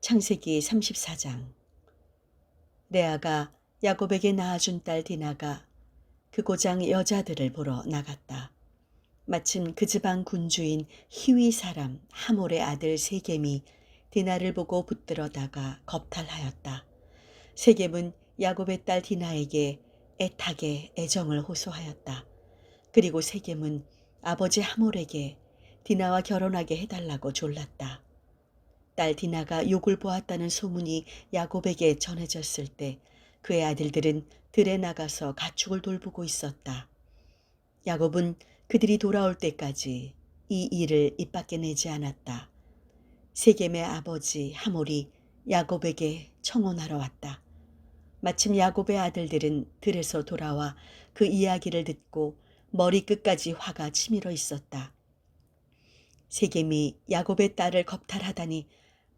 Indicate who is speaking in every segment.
Speaker 1: 창세기 34장. 레아가 야곱에게 낳아준 딸 디나가 그 고장 여자들을 보러 나갔다. 마침 그 지방 군주인 히위 사람 하몰의 아들 세겜이 디나를 보고 붙들어다가 겁탈하였다. 세겜은 야곱의 딸 디나에게 애타게 애정을 호소하였다. 그리고 세겜은 아버지 하몰에게 디나와 결혼하게 해달라고 졸랐다. 딸 디나가 욕을 보았다는 소문이 야곱에게 전해졌을 때 그의 아들들은 들에 나가서 가축을 돌보고 있었다. 야곱은 그들이 돌아올 때까지 이 일을 입 밖에 내지 않았다. 세겜의 아버지 하몰이 야곱에게 청혼하러 왔다. 마침 야곱의 아들들은 들에서 돌아와 그 이야기를 듣고 머리끝까지 화가 치밀어 있었다. 세겜이 야곱의 딸을 겁탈하다니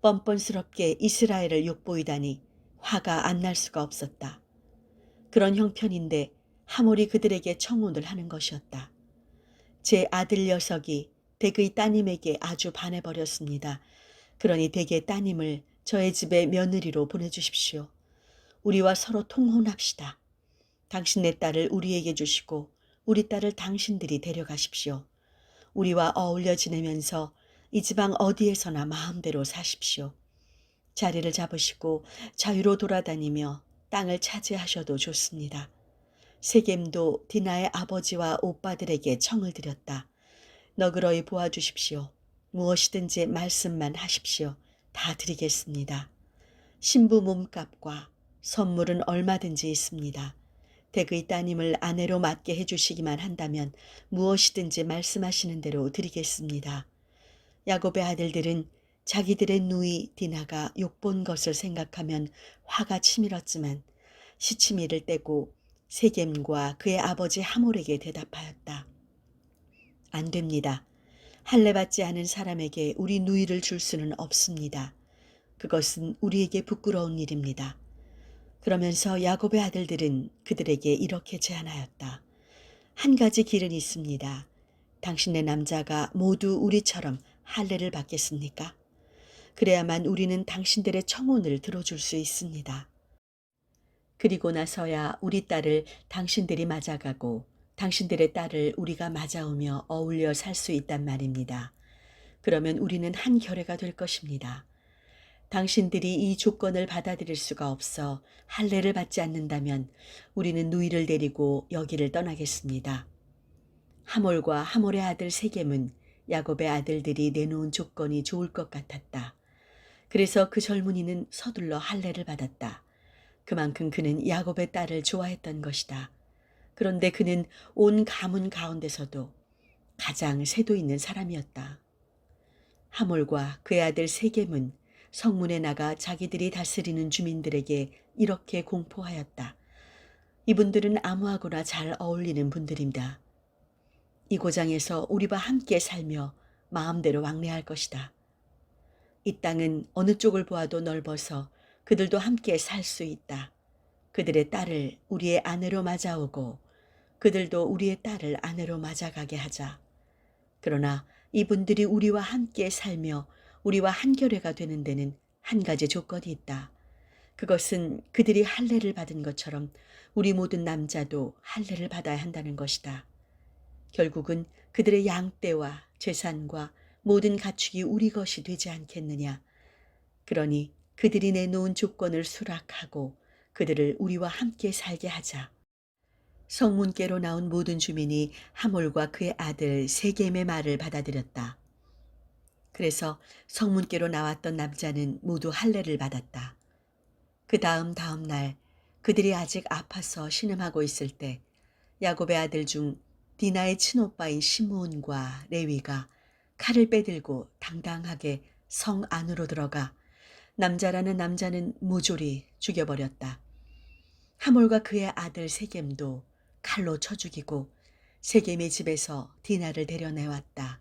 Speaker 1: 뻔뻔스럽게 이스라엘을 욕보이다니 화가 안 날 수가 없었다. 그런 형편인데 하몰이 그들에게 청혼을 하는 것이었다. 제 아들 녀석이 댁의 따님에게 아주 반해버렸습니다. 그러니 댁의 따님을 저의 집에 며느리로 보내주십시오. 우리와 서로 통혼합시다. 당신네 딸을 우리에게 주시고 우리 딸을 당신들이 데려가십시오. 우리와 어울려 지내면서 이 지방 어디에서나 마음대로 사십시오. 자리를 잡으시고 자유로 돌아다니며 땅을 차지하셔도 좋습니다. 세겜도 디나의 아버지와 오빠들에게 청을 드렸다. 너그러이 보아주십시오. 무엇이든지 말씀만 하십시오. 다 드리겠습니다. 신부 몸값과 선물은 얼마든지 있습니다. 댁의 따님을 아내로 맡게 해주시기만 한다면 무엇이든지 말씀하시는 대로 드리겠습니다. 야곱의 아들들은 자기들의 누이 디나가 욕본 것을 생각하면 화가 치밀었지만 시치미를 떼고 세겜과 그의 아버지 하몰에게 대답하였다. 안 됩니다. 할례받지 않은 사람에게 우리 누이를 줄 수는 없습니다. 그것은 우리에게 부끄러운 일입니다. 그러면서 야곱의 아들들은 그들에게 이렇게 제안하였다. 한 가지 길은 있습니다. 당신네 남자가 모두 우리처럼 할례를 받겠습니까? 그래야만 우리는 당신들의 청혼을 들어줄 수 있습니다. 그리고 나서야 우리 딸을 당신들이 맞아가고 당신들의 딸을 우리가 맞아오며 어울려 살 수 있단 말입니다. 그러면 우리는 한 결회가 될 것입니다. 당신들이 이 조건을 받아들일 수가 없어 할례를 받지 않는다면 우리는 누이를 데리고 여기를 떠나겠습니다. 하몰과 하몰의 아들 세겜은 야곱의 아들들이 내놓은 조건이 좋을 것 같았다. 그래서 그 젊은이는 서둘러 할례를 받았다. 그만큼 그는 야곱의 딸을 좋아했던 것이다. 그런데 그는 온 가문 가운데서도 가장 세도 있는 사람이었다. 하몰과 그의 아들 세겜은 성문에 나가 자기들이 다스리는 주민들에게 이렇게 공포하였다. 이분들은 아무하고나 잘 어울리는 분들입니다. 이 고장에서 우리와 함께 살며 마음대로 왕래할 것이다. 이 땅은 어느 쪽을 보아도 넓어서 그들도 함께 살 수 있다. 그들의 딸을 우리의 아내로 맞아오고 그들도 우리의 딸을 아내로 맞아가게 하자. 그러나 이분들이 우리와 함께 살며 우리와 한결회가 되는 데는 한 가지 조건이 있다. 그것은 그들이 할례를 받은 것처럼 우리 모든 남자도 할례를 받아야 한다는 것이다. 결국은 그들의 양떼와 재산과 모든 가축이 우리 것이 되지 않겠느냐. 그러니 그들이 내놓은 조건을 수락하고 그들을 우리와 함께 살게 하자. 성문께로 나온 모든 주민이 하몰과 그의 아들 세겜의 말을 받아들였다. 그래서 성문께로 나왔던 남자는 모두 할례를 받았다. 그 다음 날 그들이 아직 아파서 신음하고 있을 때 야곱의 아들 중 디나의 친오빠인 시므온과 레위가 칼을 빼들고 당당하게 성 안으로 들어가 남자라는 남자는 모조리 죽여버렸다. 하몰과 그의 아들 세겜도 칼로 쳐 죽이고 세겜의 집에서 디나를 데려내왔다.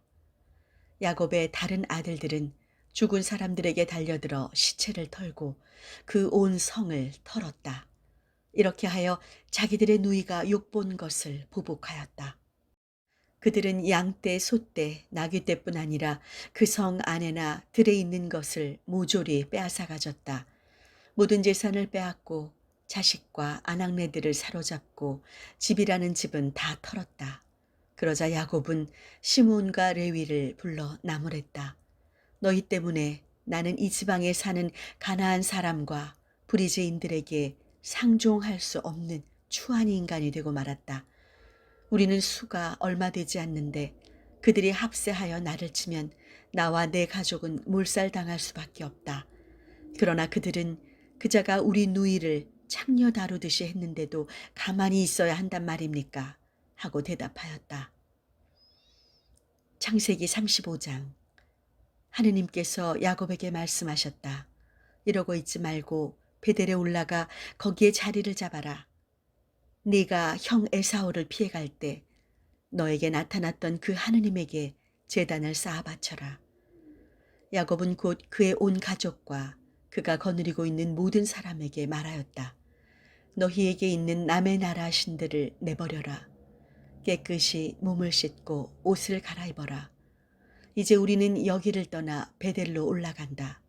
Speaker 1: 야곱의 다른 아들들은 죽은 사람들에게 달려들어 시체를 털고 그 온 성을 털었다. 이렇게 하여 자기들의 누이가 욕본 것을 보복하였다. 그들은 양떼, 소떼, 나귀떼뿐 아니라 그 성 안에나 들에 있는 것을 모조리 빼앗아 가졌다. 모든 재산을 빼앗고 자식과 아낙네들을 사로잡고 집이라는 집은 다 털었다. 그러자 야곱은 시므온과 레위를 불러 나무랬다. 너희 때문에 나는 이 지방에 사는 가나안 사람과 브리즈인들에게 상종할 수 없는 추한 인간이 되고 말았다. 우리는 수가 얼마 되지 않는데 그들이 합세하여 나를 치면 나와 내 가족은 몰살당할 수밖에 없다. 그러나 그들은 그자가 우리 누이를 창녀 다루듯이 했는데도 가만히 있어야 한단 말입니까? 하고 대답하였다. 창세기 35장. 하느님께서 야곱에게 말씀하셨다. 이러고 있지 말고 베델에 올라가 거기에 자리를 잡아라. 네가 형 에사오를 피해갈 때 너에게 나타났던 그 하느님에게 제단을 쌓아 바쳐라. 야곱은 곧 그의 온 가족과 그가 거느리고 있는 모든 사람에게 말하였다. 너희에게 있는 남의 나라 신들을 내버려라. 깨끗이 몸을 씻고 옷을 갈아입어라. 이제 우리는 여기를 떠나 베델로 올라간다.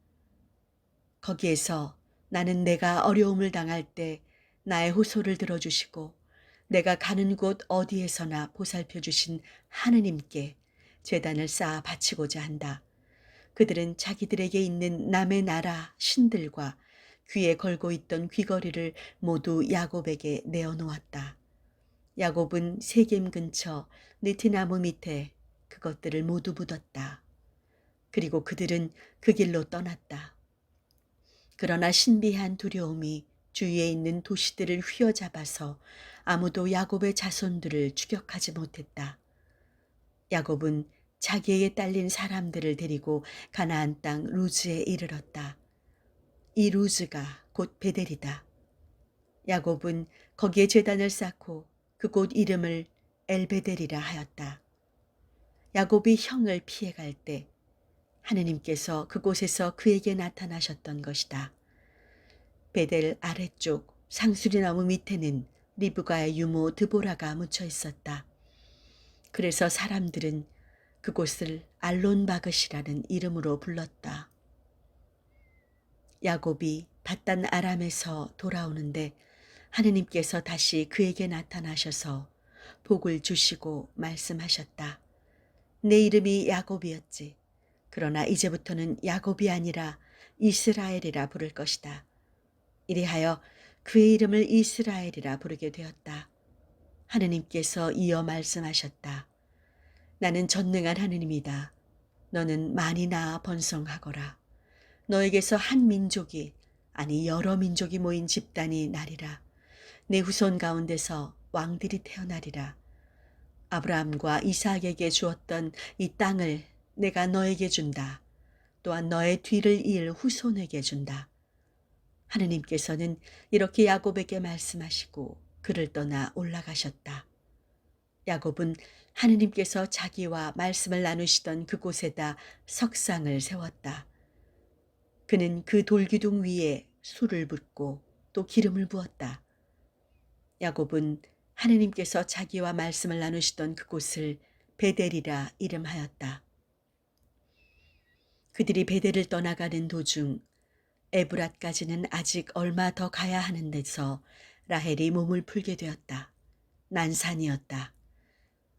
Speaker 1: 거기에서 나는 내가 어려움을 당할 때 나의 호소를 들어주시고 내가 가는 곳 어디에서나 보살펴 주신 하느님께 제단을 쌓아 바치고자 한다. 그들은 자기들에게 있는 남의 나라 신들과 귀에 걸고 있던 귀걸이를 모두 야곱에게 내어놓았다. 야곱은 세겜 근처 느티나무 밑에 그것들을 모두 묻었다. 그리고 그들은 그 길로 떠났다. 그러나 신비한 두려움이 주위에 있는 도시들을 휘어잡아서 아무도 야곱의 자손들을 추격하지 못했다. 야곱은 자기에게 딸린 사람들을 데리고 가나안 땅 루즈에 이르렀다. 이 루즈가 곧 베델이다. 야곱은 거기에 제단을 쌓고 그곳 이름을 엘베델이라 하였다. 야곱이 형을 피해갈 때 하느님께서 그곳에서 그에게 나타나셨던 것이다. 베델 아래쪽 상수리나무 밑에는 리브가의 유모 드보라가 묻혀 있었다. 그래서 사람들은 그곳을 알론바긋이라는 이름으로 불렀다. 야곱이 밧단 아람에서 돌아오는데 하느님께서 다시 그에게 나타나셔서 복을 주시고 말씀하셨다. 내 이름이 야곱이었지. 그러나 이제부터는 야곱이 아니라 이스라엘이라 부를 것이다. 이리하여 그의 이름을 이스라엘이라 부르게 되었다. 하느님께서 이어 말씀하셨다. 나는 전능한 하느님이다. 너는 많이 낳아 번성하거라. 너에게서 한 민족이 아니 여러 민족이 모인 집단이 나리라. 내 후손 가운데서 왕들이 태어나리라. 아브라함과 이삭에게 주었던 이 땅을 내가 너에게 준다. 또한 너의 뒤를 이을 후손에게 준다. 하느님께서는 이렇게 야곱에게 말씀하시고 그를 떠나 올라가셨다. 야곱은 하느님께서 자기와 말씀을 나누시던 그곳에다 석상을 세웠다. 그는 그 돌기둥 위에 술을 붓고 또 기름을 부었다. 야곱은 하느님께서 자기와 말씀을 나누시던 그곳을 베델이라 이름하였다. 그들이 베델을 떠나가는 도중 에브랏까지는 아직 얼마 더 가야 하는 데서 라헬이 몸을 풀게 되었다. 난산이었다.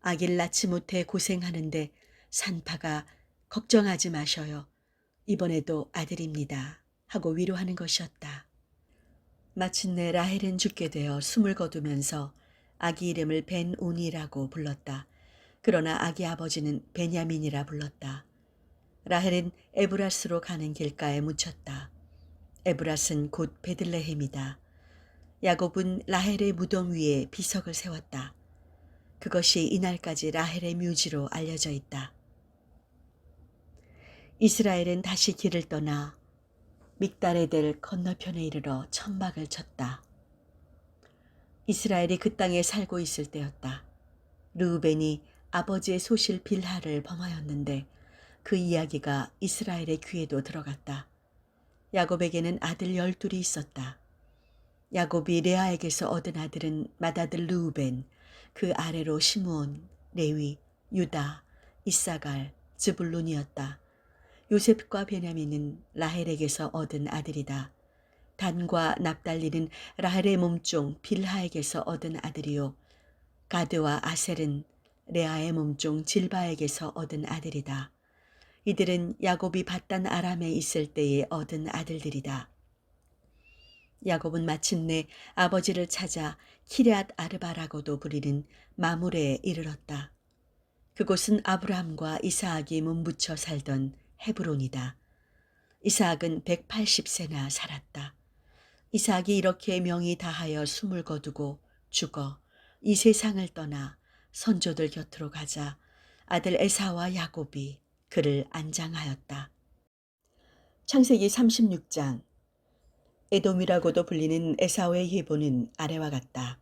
Speaker 1: 아기를 낳지 못해 고생하는데 산파가 걱정하지 마셔요. 이번에도 아들입니다. 하고 위로하는 것이었다. 마침내 라헬은 죽게 되어 숨을 거두면서 아기 이름을 벤온이라고 불렀다. 그러나 아기 아버지는 베냐민이라 불렀다. 라헬은 에브랏으로 가는 길가에 묻혔다. 에브랏은 곧 베들레헴이다. 야곱은 라헬의 무덤 위에 비석을 세웠다. 그것이 이날까지 라헬의 묘지로 알려져 있다. 이스라엘은 다시 길을 떠나 믹다레델 건너편에 이르러 천막을 쳤다. 이스라엘이 그 땅에 살고 있을 때였다. 르우벤이 아버지의 소실 빌하를 범하였는데 그 이야기가 이스라엘의 귀에도 들어갔다. 야곱에게는 아들 12이 있었다. 야곱이 레아에게서 얻은 아들은 맏아들 르우벤, 그 아래로 시므온, 레위, 유다, 이사갈, 즈불룬이었다. 요셉과 베냐민은 라헬에게서 얻은 아들이다. 단과 납달리는 라헬의 몸종 빌하에게서 얻은 아들이요. 가드와 아셀은 레아의 몸종 질바에게서 얻은 아들이다. 이들은 야곱이 밧단 아람에 있을 때에 얻은 아들들이다. 야곱은 마침내 아버지를 찾아 키럇 아르바라고도 부리는 마므레에 이르렀다. 그곳은 아브라함과 이스하악이 몸붙여 살던 헤브론이다. 이스하악은 180세나 살았다. 이스하악이 이렇게 명이 다하여 숨을 거두고 죽어 이 세상을 떠나 선조들 곁으로 가자 아들 에사와 야곱이 그를 안장하였다. 창세기 36장. 에돔이라고도 불리는 에사우의 예보는 아래와 같다.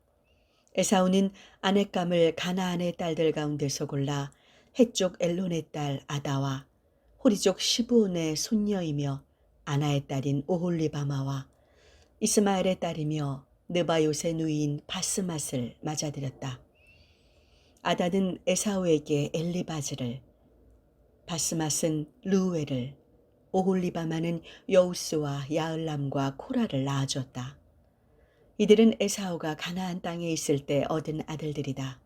Speaker 1: 에사우는 아넷감을 가나안의 딸들 가운데서 골라 해쪽 엘론의 딸 아다와 호리족 시브온의 손녀이며 아나의 딸인 오홀리바마와 이스마엘의 딸이며 느바요의 누이인 바스맛을 맞아들였다. 아다는 에사우에게 엘리바즈를, 바스맛은 루우엘을, 오홀리바마는 여우스와 야을람과 코라를 낳아줬다. 이들은 에사우가 가나안 땅에 있을 때 얻은 아들들이다.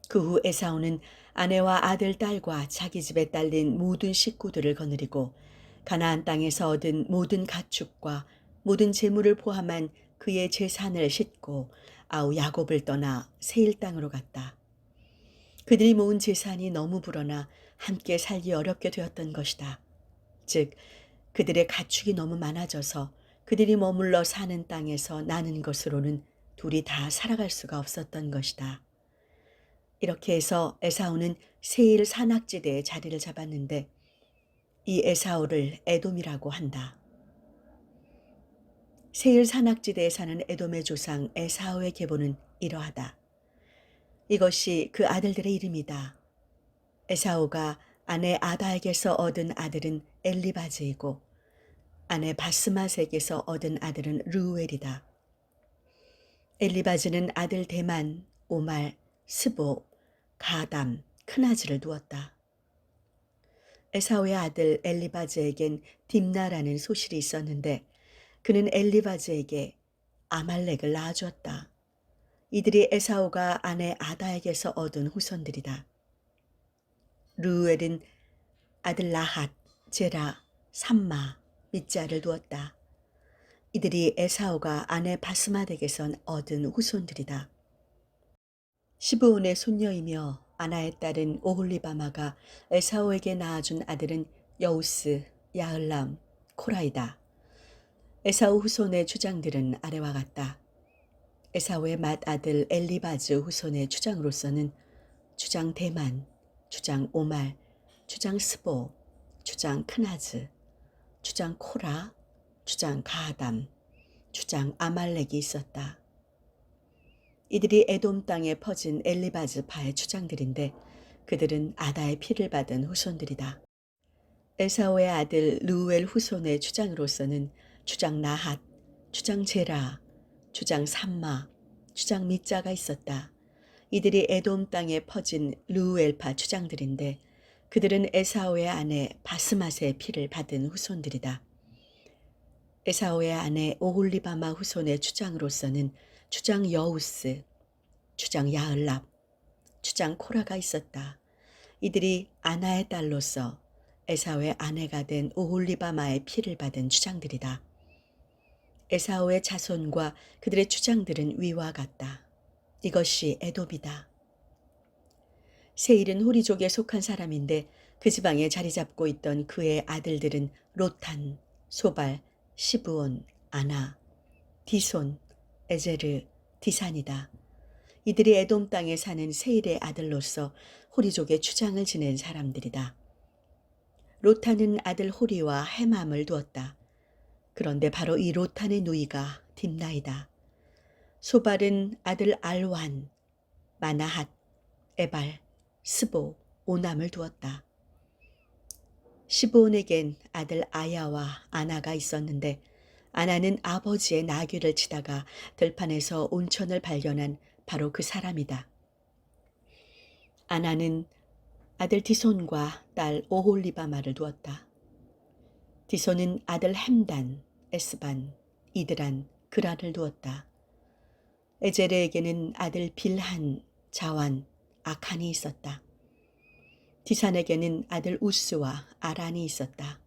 Speaker 1: 그 후 에사우는 아내와 아들, 딸과 자기 집에 딸린 모든 식구들을 거느리고 가나안 땅에서 얻은 모든 가축과 모든 재물을 포함한 그의 재산을 싣고 아우 야곱을 떠나 세일 땅으로 갔다. 그들이 모은 재산이 너무 불어나 함께 살기 어렵게 되었던 것이다. 즉 그들의 가축이 너무 많아져서 그들이 머물러 사는 땅에서 나는 것으로는 둘이 다 살아갈 수가 없었던 것이다. 이렇게 해서 에사우는 세일 산악지대에 자리를 잡았는데 이 에사우를 에돔이라고 한다. 세일 산악지대에 사는 에돔의 조상 에사우의 계보는 이러하다. 이것이 그 아들들의 이름이다. 에사우가 아내 아다에게서 얻은 아들은 엘리바즈이고 아내 바스맛에게서 얻은 아들은 르우엘이다. 엘리바즈는 아들 대만, 오말, 스보, 가담, 크나즈를 두었다. 에사우의 아들 엘리바즈에겐 딥나라는 소실이 있었는데 그는 엘리바즈에게 아말렉을 낳아주었다. 이들이 에사우가 아내 아다에게서 얻은 후손들이다. 르우엘은 아들 라핫, 제라, 삼마, 밑자를 두었다. 이들이 에사우가 아내 바스맛에게선 얻은 후손들이다. 시브온의 손녀이며 아나의 딸은 오홀리바마가 에사우에게 낳아준 아들은 여우스, 야을람, 코라이다. 에사우 후손의 주장들은 아래와 같다. 에사우의 맏아들 엘리바즈 후손의 주장으로서는 주장 대만, 주장 오말, 주장 스보, 주장 크나즈, 주장 코라, 주장 가담, 주장 아말렉이 있었다. 이들이 에돔 땅에 퍼진 엘리바즈파의 주장들인데 그들은 아다의 피를 받은 후손들이다. 에사오의 아들 르우엘 후손의 주장으로서는 주장 나핫, 주장 제라, 주장 삼마, 주장 밑자가 있었다. 이들이 에돔 땅에 퍼진 르우엘파 주장들인데 그들은 에사오의 아내 바스맛의 피를 받은 후손들이다. 에사오의 아내 오홀리바마 후손의 주장으로서는 주장 여우스, 주장 야을랍, 주장 코라가 있었다. 이들이 아나의 딸로서 에사오의 아내가 된 오홀리바마의 피를 받은 주장들이다. 에사오의 자손과 그들의 주장들은 위와 같다. 이것이 에돔이다. 세일은 호리족에 속한 사람인데 그 지방에 자리 잡고 있던 그의 아들들은 로탄, 소발, 시브온, 아나, 디손, 에제르, 디산이다. 이들이 에돔 땅에 사는 세일의 아들로서 호리족의 주장을 지낸 사람들이다. 로탄은 아들 호리와 헤맘을 두었다. 그런데 바로 이 로탄의 누이가 딥나이다. 소발은 아들 알완, 마나핫, 에발, 스보, 오남을 두었다. 시브온에겐 아들 아야와 아나가 있었는데 아나는 아버지의 나귀를 치다가 들판에서 온천을 발견한 바로 그 사람이다. 아나는 아들 디손과 딸 오홀리바마를 두었다. 디손은 아들 햄단, 에스반, 이드란, 그란을 두었다. 에제르에게는 아들 빌한, 자완, 아칸이 있었다. 디산에게는 아들 우스와 아란이 있었다.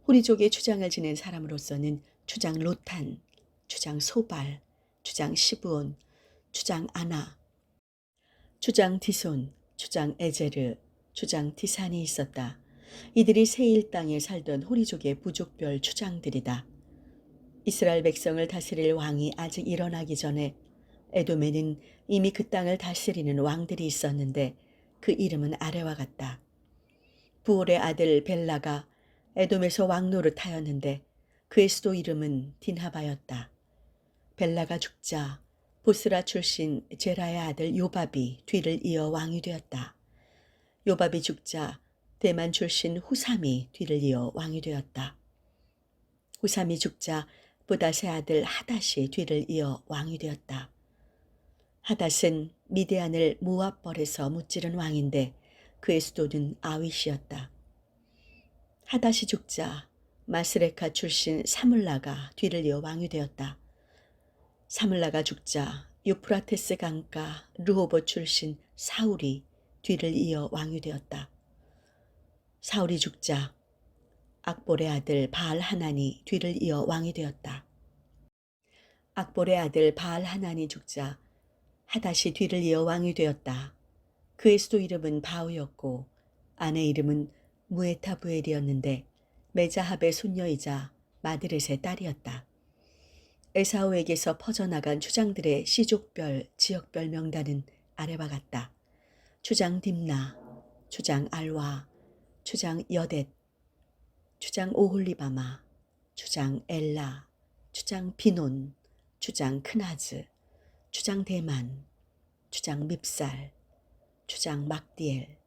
Speaker 1: 후리족의 추장을 지낸 사람으로서는 추장 로탄, 추장 소발, 추장 시브온, 추장 아나, 추장 디손, 추장 에제르, 추장 디산이 있었다. 이들이 세일 땅에 살던 후리족의 부족별 추장들이다. 이스라엘 백성을 다스릴 왕이 아직 일어나기 전에 에돔에는 이미 그 땅을 다스리는 왕들이 있었는데 그 이름은 아래와 같다. 부올의 아들 벨라가 에돔에서 왕 노릇하였는데 그의 수도 이름은 딘하바였다. 벨라가 죽자 보스라 출신 제라의 아들 요밥이 뒤를 이어 왕이 되었다. 요밥이 죽자 대만 출신 후삼이 뒤를 이어 왕이 되었다. 후삼이 죽자 부닷의 아들 하닷이 뒤를 이어 왕이 되었다. 하닷은 미디안을 모압벌에서 무찌른 왕인데 그의 수도는 아윗이었다. 하닷이 죽자 마스레카 출신 사물라가 뒤를 이어 왕이 되었다. 사물라가 죽자 유프라테스 강가 르호보 출신 사울이 뒤를 이어 왕이 되었다. 사울이 죽자 악볼의 아들 바알 하난이 뒤를 이어 왕이 되었다. 악볼의 아들 바알 하난이 죽자 하닷이 뒤를 이어 왕이 되었다. 그의 수도 이름은 바우였고 아내 이름은 무에타부엘이었는데 메자합의 손녀이자 마드렛의 딸이었다. 에사우에게서 퍼져나간 추장들의 시족별, 지역별 명단은 아래와 같다. 추장 딥나, 추장 알와, 추장 여댓, 추장 오홀리바마, 추장 엘라, 추장 비논, 추장 크나즈, 추장 대만, 추장 밉살, 추장 막디엘,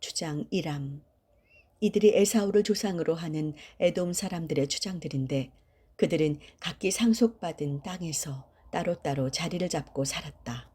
Speaker 1: 추장 이람. 이들이 에사우를 조상으로 하는 에돔 사람들의 추장들인데 그들은 각기 상속받은 땅에서 따로따로 자리를 잡고 살았다.